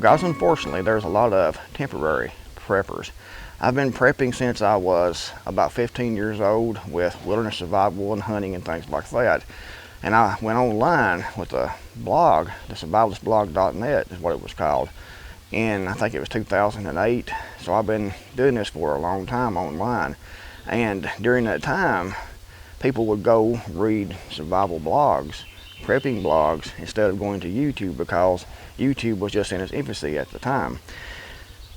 because unfortunately there's a lot of temporary preppers. I've been prepping since I was about 15 years old with wilderness survival and hunting and things like that. And I went online with a blog, the survivalistblog.net is what it was called, and I think it was 2008. So I've been doing this for a long time online. And during that time, people would go read survival blogs, prepping blogs, instead of going to YouTube, because YouTube was just in its infancy at the time.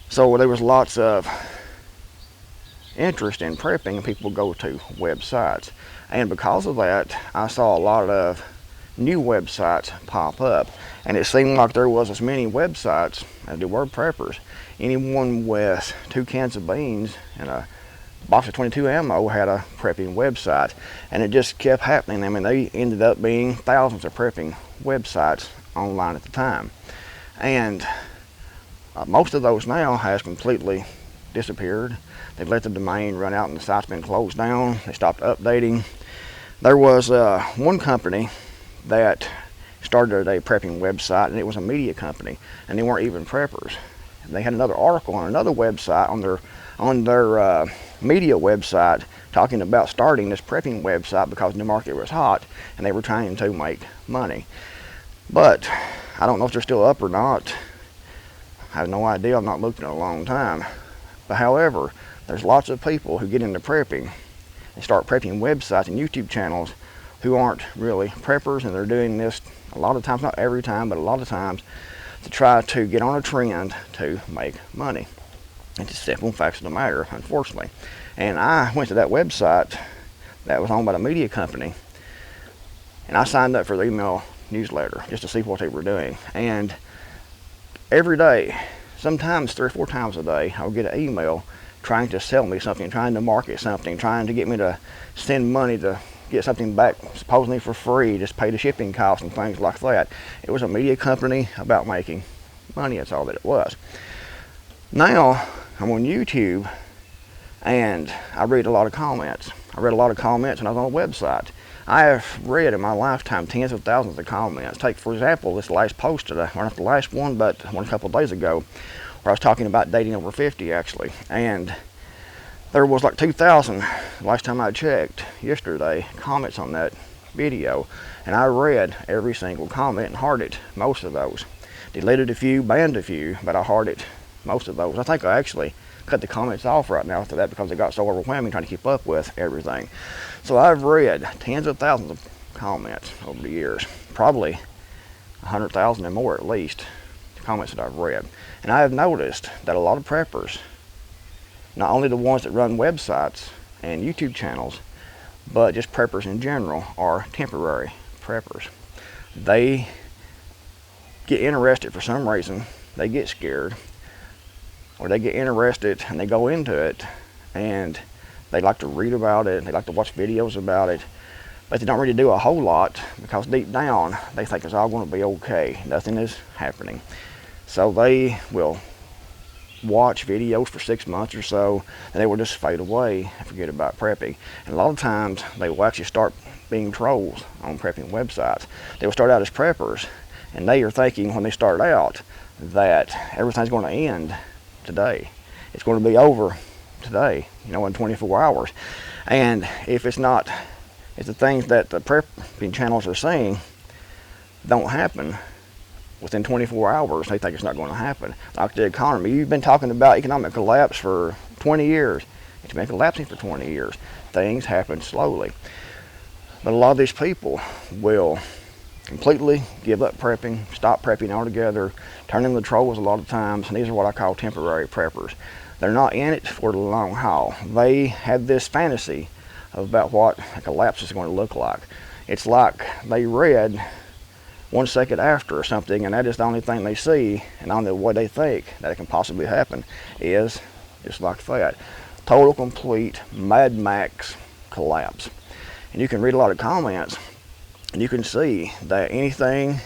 So there was lots of interest in prepping, and people would go to websites. And because of that, I saw a lot of new websites pop up. And it seemed like there was as many websites as there were preppers. Anyone with 2 cans of beans and a box of 22 ammo had a prepping website. And it just kept happening. I mean, they ended up being thousands of prepping websites online at the time. And most of those now has completely disappeared. They've let the domain run out and the site's been closed down. They stopped updating. There was one company that started a prepping website, and it was a media company, and they weren't even preppers. And they had another article on another website on their media website talking about starting this prepping website because the market was hot and they were trying to make money. But I don't know if they're still up or not. I have no idea. I've not looked in a long time. But however, there's lots of people who get into prepping and start prepping websites and YouTube channels who aren't really preppers, and they're doing this a lot of times, not every time, but a lot of times, to try to get on a trend to make money. It's just simple facts of the matter, unfortunately. And I went to that website that was owned by the media company, and I signed up for the email newsletter just to see what they were doing. And every day, sometimes 3 or 4 times a day, I would get an email trying to sell me something, trying to market something, trying to get me to send money to get something back supposedly for free, just pay the shipping costs and things like that. It was a media company about making money. That's all that it was. Now I'm on YouTube and I read a lot of comments. I read a lot of comments when I was on a website. I have read in my lifetime tens of thousands of comments. Take, for example, this last post today, or not the last one, but one a couple of days ago, where I was talking about dating over 50 actually. And there was like 2,000, last time I checked, yesterday, comments on that video. And I read every single comment and hearted most of those. Deleted a few, banned a few, but I hearted most of those. I think I actually cut the comments off right now after that because it got so overwhelming trying to keep up with everything. So I've read tens of thousands of comments over the years, probably 100,000 and more at least, comments that I've read. And I have noticed that a lot of preppers, not only the ones that run websites and YouTube channels, but just preppers in general, are temporary preppers. They get interested for some reason, they get scared, or they get interested and they go into it and they like to read about it, they like to watch videos about it, but they don't really do a whole lot because deep down they think it's all going to be okay, nothing is happening. So they will watch videos for 6 months or so, and they will just fade away and forget about prepping. And a lot of times they will actually start being trolls on prepping websites. They will start out as preppers, and they are thinking when they start out that everything's going to end today. It's going to be over today, in 24 hours. And if it's not, if the things that the prepping channels are saying don't happen within 24 hours, they think it's not going to happen. Like the economy, you've been talking about economic collapse for 20 years. It's been collapsing for 20 years. Things happen slowly. But a lot of these people will completely give up prepping, stop prepping altogether, turn into trolls a lot of times, and these are what I call temporary preppers. They're not in it for the long haul. They have this fantasy about what a collapse is going to look like. It's like they read 1 second after or something, and that is the only thing they see, and only what they think that it can possibly happen is just like that. Total, complete, Mad Max collapse. And you can read a lot of comments, and you can see that anything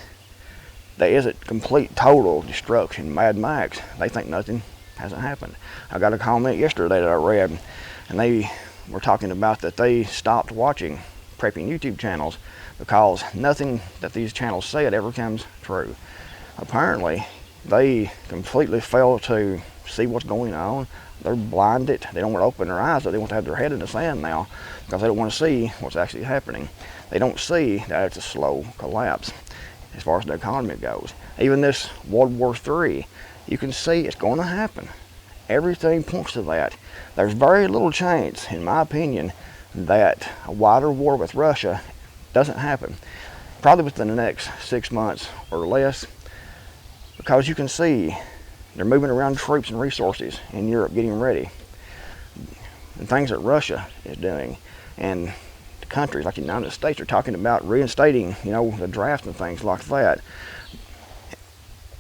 that isn't complete, total destruction, Mad Max, they think nothing hasn't happened. I got a comment yesterday that I read, and they were talking about that they stopped watching prepping YouTube channels because nothing that these channels said ever comes true. Apparently, They completely fail to see what's going on. They're blinded. They don't want to open their eyes, but they want to have their head in the sand now because they don't want to see what's actually happening. They don't see that it's a slow collapse as far as the economy goes. Even this World War III, you can see it's going to happen. Everything points to that. There's very little chance, in my opinion, that a wider war with Russia doesn't happen. Probably within the next 6 months or less, because you can see they're moving around troops and resources in Europe getting ready. And things that Russia is doing. And the countries like the United States are talking about reinstating, the draft and things like that.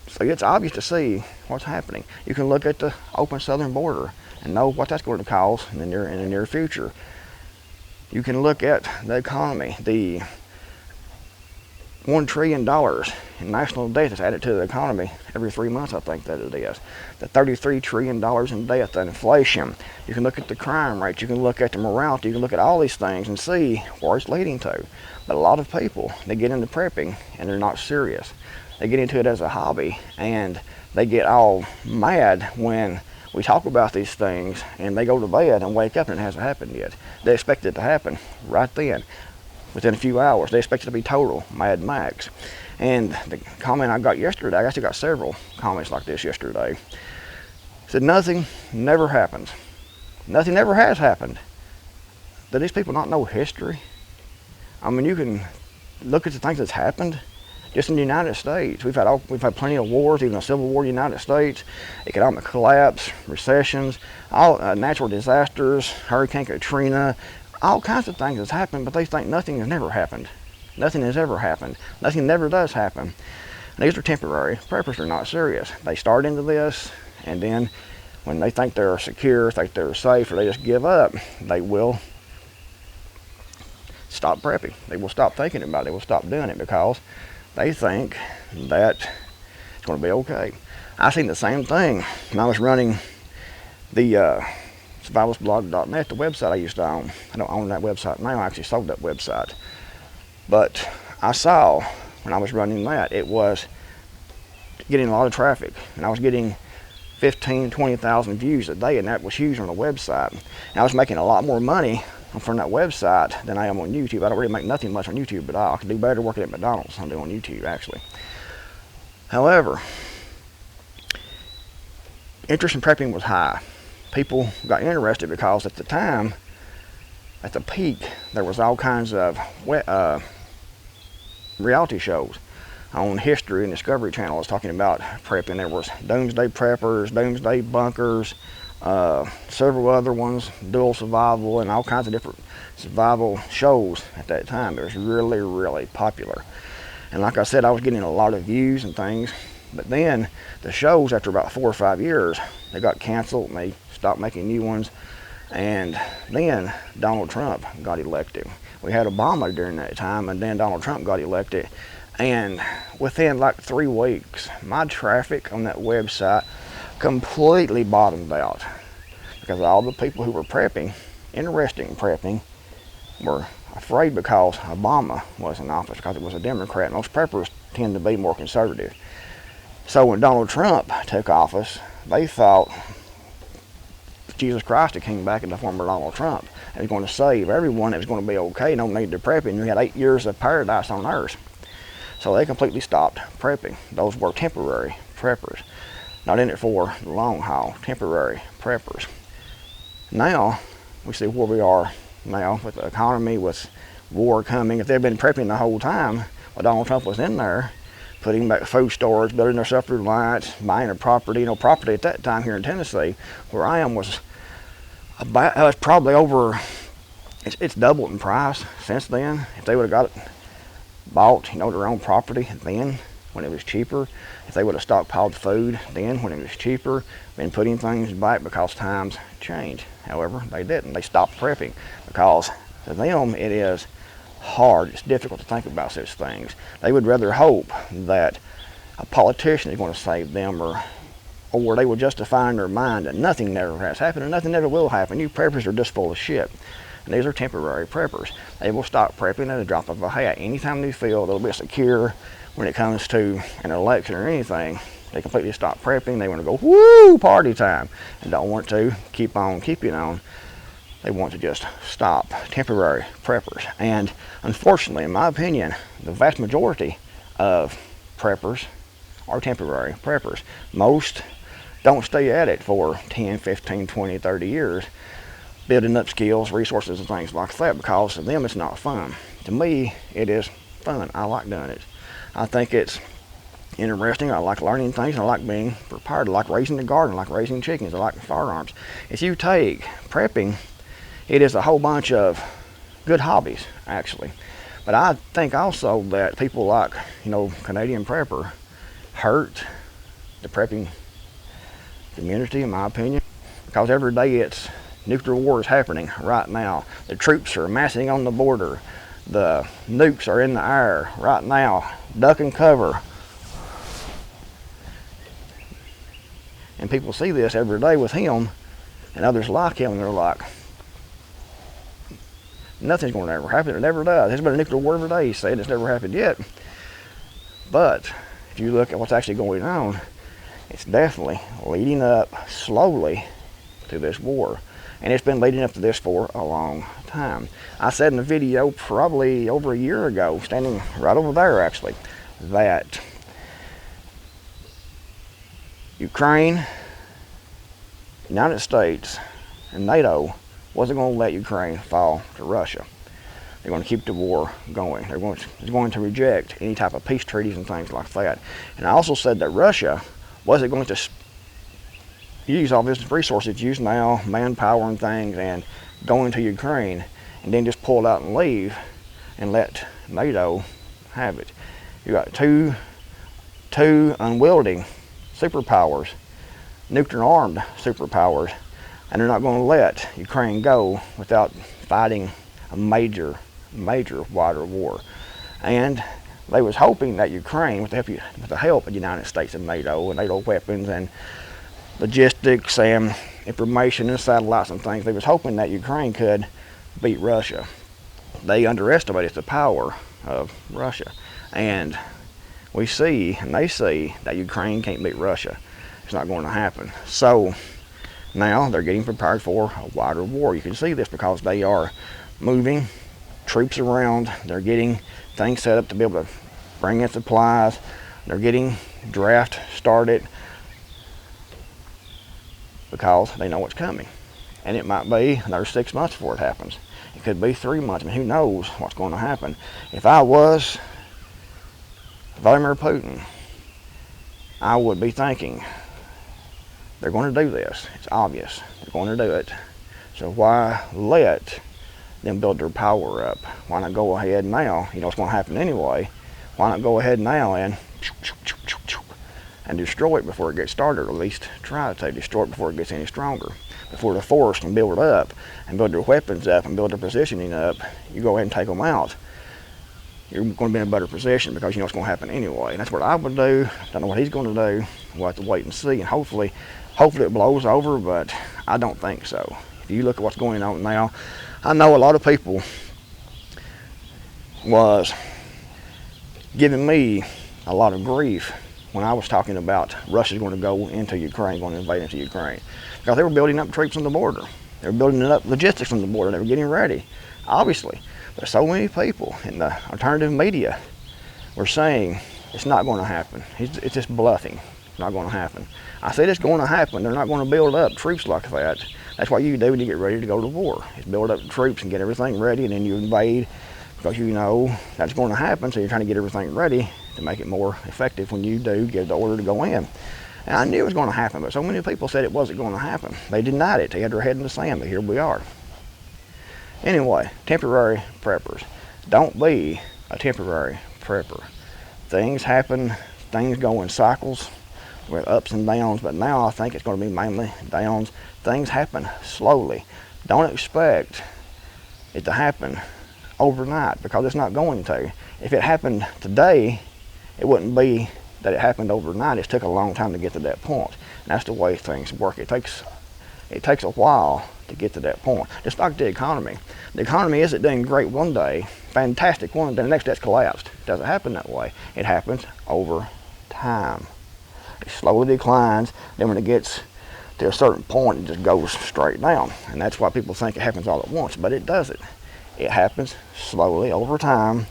So it's obvious to see what's happening. You can look at the open southern border and know what that's going to cause in the near future. You can look at the economy, the $1 trillion in national debt that's added to the economy every 3 months, I think that it is. The $33 trillion in debt, the inflation. You can look at the crime rates, you can look at the morality, you can look at all these things and see where it's leading to. But a lot of people, they get into prepping and they're not serious. They get into it as a hobby and they get all mad when we talk about these things and they go to bed and wake up and it hasn't happened yet. They expect it to happen right then. Within a few hours, they expect it to be total Mad Max. And the comment I got yesterday, I actually got several comments like this yesterday, said nothing never happens. Nothing ever has happened. Do these people not know history? I mean, you can look at the things that's happened just in the United States. We've had plenty of wars, even a civil war in the United States, economic collapse, recessions, all natural disasters, Hurricane Katrina, all kinds of things has happened, but they think nothing has never happened. Nothing has ever happened. Nothing never does happen. And these are temporary. Preppers are not serious. They start into this, and then when they think they're secure, think they're safe, or they just give up, they will stop prepping. They will stop thinking about it. They will stop doing it because they think that it's going to be okay. I seen the same thing when I was running the survivalistblog.net, the website I used to own. I don't own that website now. I actually sold that website. But I saw when I was running that, it was getting a lot of traffic. And I was getting 15, 20,000 views a day, and that was huge on the website. And I was making a lot more money from that website than I am on YouTube. I don't really make nothing much on YouTube, but I could do better working at McDonald's than I do on YouTube, actually. However, interest in prepping was high. People got interested because at the time, at the peak, there was all kinds of reality shows on History and Discovery Channel. I was talking about prepping. There was Doomsday Preppers, Doomsday Bunkers, several other ones, Dual Survival, and all kinds of different survival shows at that time. It was really, really popular. And like I said, I was getting a lot of views and things. But then the shows, after about 4 or 5 years, they got canceled and they stopped making new ones. And then Donald Trump got elected. We had Obama during that time, and then Donald Trump got elected. And within like 3 weeks, my traffic on that website completely bottomed out because all the people who were prepping, interested in prepping, were afraid because Obama was in office, because it was a Democrat. Most preppers tend to be more conservative. So when Donald Trump took office, they thought Jesus Christ had came back in the form of Donald Trump and was going to save everyone. It was going to be okay. No need to prepping. You had 8 years of paradise on earth. So they completely stopped prepping. Those were temporary preppers. Not in it for the long haul, temporary preppers. Now, we see where we are now with the economy, with war coming. If they'd been prepping the whole time while Donald Trump was in there, putting back food stores, building their self-reliance, buying a property. Property at that time here in Tennessee, where I am, was about, probably over, it's doubled in price since then. If they would have bought, their own property then, when it was cheaper, if they would have stockpiled food then, when it was cheaper, been putting things back because times change. However, they didn't. They stopped prepping because to them it is hard. It's difficult to think about such things. They would rather hope that a politician is going to save them, or they will justify in their mind that nothing never has happened and nothing never will happen. You preppers are just full of shit. And these are temporary preppers. They will stop prepping at a drop of a hat. Anytime they feel they'll be secure when it comes to an election or anything, They completely stop prepping. They want to go, woo, party time, and don't want to keep on keeping on. They want to just stop. Temporary preppers. And unfortunately, in my opinion, the vast majority of preppers are temporary preppers. Most don't stay at it for 10, 15, 20, 30 years, building up skills, resources, and things like that, because to them it's not fun. To me, it is fun. I like doing it. I think it's interesting. I like learning things. I like being prepared. I like raising the garden. I like raising chickens. I like firearms. If you take prepping, it is a whole bunch of good hobbies, actually. But I think also that people like, Canadian Prepper hurt the prepping community, in my opinion, because every day it's nuclear war is happening right now. The troops are massing on the border. The nukes are in the air right now. Duck and cover. And people see this every day with him and others like him, and they're like, nothing's going to ever happen. It never does. There's been a nuclear war every day, he said. It's never happened yet. But if you look at what's actually going on, it's definitely leading up slowly to this war. And it's been leading up to this for a long time. I said in the video probably over a year ago, standing right over there actually, that Ukraine, United States, and NATO wasn't going to let Ukraine fall to Russia. They're going to keep the war going. They're going to reject any type of peace treaties and things like that. And I also said that Russia wasn't going to use all this resources used now, manpower and things, and go into Ukraine, and then just pull out and leave and let NATO have it. You got two unwielding superpowers, nuclear-armed superpowers, and they're not going to let Ukraine go without fighting a major wider war. And they was hoping that Ukraine, with the help of the United States and NATO weapons and logistics and information and satellites and things, they was hoping that Ukraine could beat Russia. They underestimated the power of Russia. And we see, and they see, that Ukraine can't beat Russia. It's not going to happen. So now they're getting prepared for a wider war. You can see this because they are moving troops around. They're getting things set up to be able to bring in supplies. They're getting draft started because they know what's coming. And it might be another 6 months before it happens. It could be 3 months. I mean, who knows what's going to happen. If I was Vladimir Putin, I would be thinking, they're going to do this. It's obvious. They're going to do it. So why let them build their power up? Why not go ahead now? You know it's going to happen anyway. Why not go ahead now and destroy it before it gets started, or at least try to destroy it before it gets any stronger. Before the force can build it up and build their weapons up and build their positioning up, you go ahead and take them out. You're going to be in a better position because you know it's going to happen anyway. And that's what I would do. Don't know what he's going to do. We'll have to wait and see. And hopefully it blows over, but I don't think so. If you look at what's going on now, I know a lot of people was giving me a lot of grief when I was talking about Russia's going to go into Ukraine, going to invade into Ukraine. Because they were building up troops on the border. They were building up logistics on the border. They were getting ready, obviously. But so many people in the alternative media were saying it's not going to happen. It's just bluffing. It's not going to happen. I said it's going to happen. They're not going to build up troops like that. That's what you do when you get ready to go to war. Is build up the troops and get everything ready, and then you invade because you know that's going to happen. So you're trying to get everything ready to make it more effective when you do give the order to go in. And I knew it was going to happen, but so many people said it wasn't going to happen. They denied it. They had their head in the sand, but here we are. Anyway, temporary preppers. Don't be a temporary prepper. Things happen, things go in cycles with ups and downs, but now I think it's going to be mainly downs. Things happen slowly. Don't expect it to happen overnight because it's not going to. If it happened today, it wouldn't be that it happened overnight. It took a long time to get to that point. And that's the way things work. It takes a while to get to that point. Just like the economy. The economy isn't doing great one day, fantastic one day, the next day it's collapsed. It doesn't happen that way. It happens over time. It slowly declines. Then when it gets to a certain point, it just goes straight down. And that's why people think it happens all at once, but it doesn't. It happens slowly over time,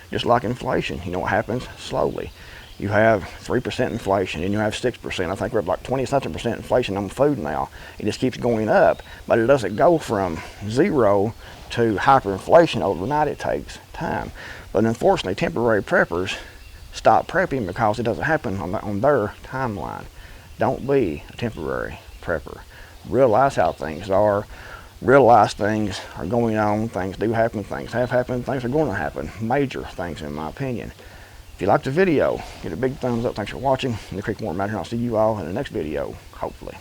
just like inflation. You know, it happens slowly. You have 3% inflation, and you have 6%. I think we're up like 20-something% inflation on food now. It just keeps going up, but it doesn't go from 0 to hyperinflation overnight. It takes time. But unfortunately, temporary preppers stop prepping because it doesn't happen on their timeline. Don't be a temporary prepper. Realize how things are. Realize things are going on. Things do happen. Things have happened. Things are going to happen. Major things, in my opinion. If you liked the video, give it a big thumbs up. Thanks for watching. The Creekmore Mountain. I'll see you all in the next video, hopefully.